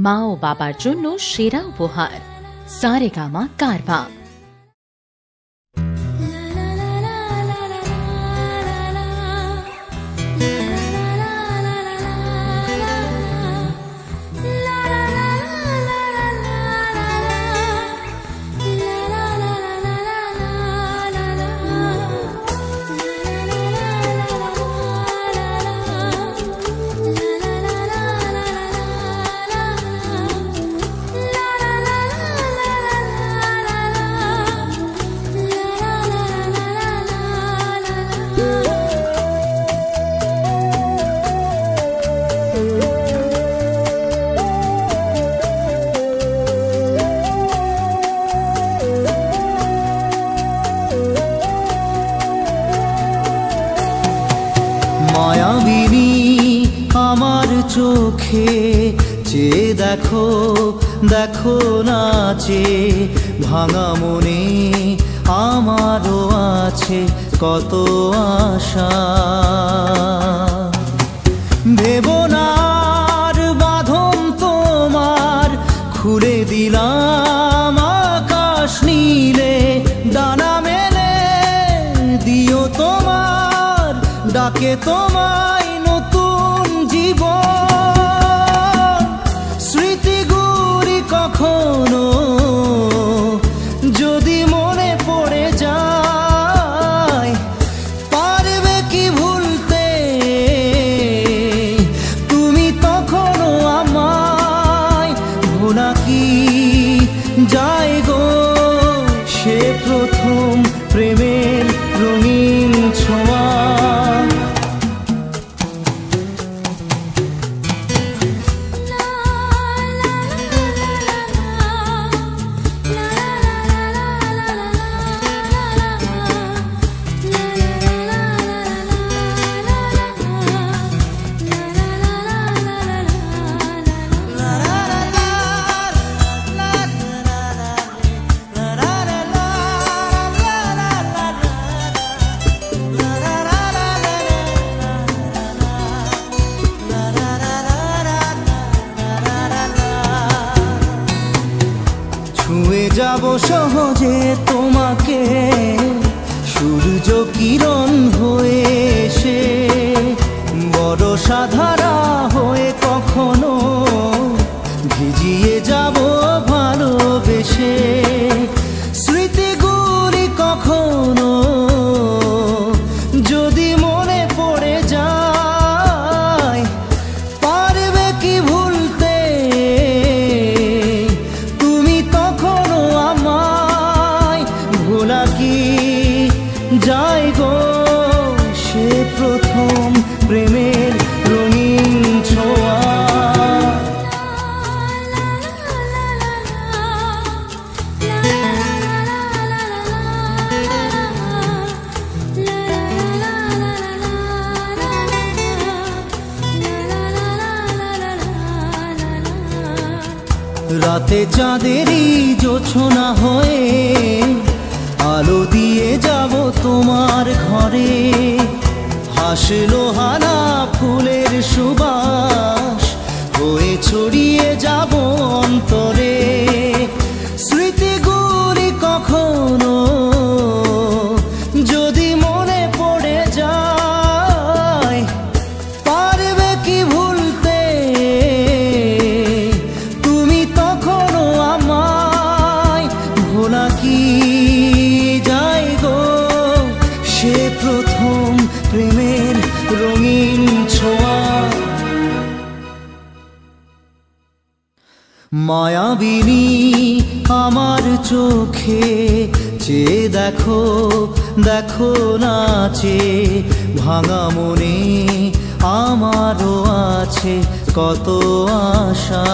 মা ও বাবার জন্য সেরা উপহার সারেগামা কারভা। মায়াবিনী আমার চোখে চেয়ে দেখো দেখো নাচে, ভাঙা মনে আমারও আছে কত আশা। ভেবনার বাঁধন তোমার খুলে দিলাম আকাশ নীলে, ডানা মেলে দিও তোমার ডাকে তোমায় নতুন জীবন। স্মৃতিগুলি কখনো যদি মনে পড়ে যায়, পারবে কি ভুলতে তুমি তখনও আমায়? ভোলা কি যায় গো সে প্রথম প্রেমের রঙিন ছোঁয়া। ছুঁয়ে যাব সহজে তোমাকে সূর্য কিরণ হয়ে এসে, বরষা ধারা হয়ে কখনো ভিজিয়ে যাব ভালোবেসে। স্মৃতিগুলি কখনো যদি মনে পড়ে যায়, পারবে কি ভুলতে তুমি তখনও আমায়? ভোলা কি যায় গো সে প্রথম প্রেমের রঙিন ছোঁয়া। রাতে চাঁদেরই জোছনা হয়ে আলো দিয়ে যাব তোমার ঘরে, হাসলো হানা ফুলের সুবাস হয়ে ছড়িয়ে যাব অন্তরে। স্মৃতিগুলি কখনো যদি মনে পড়ে যায়, পারবে কি ভুলতে তুমি তখনও আমায়? ভোলা কি যায় গো সে প্রথম প্রেমের রঙিন ছোঁয়া। মায়াবিনী আমার চোখে চেয়ে দেখো দেখো নাচে, ভাঙা মনে আমারও আছে কত আশা।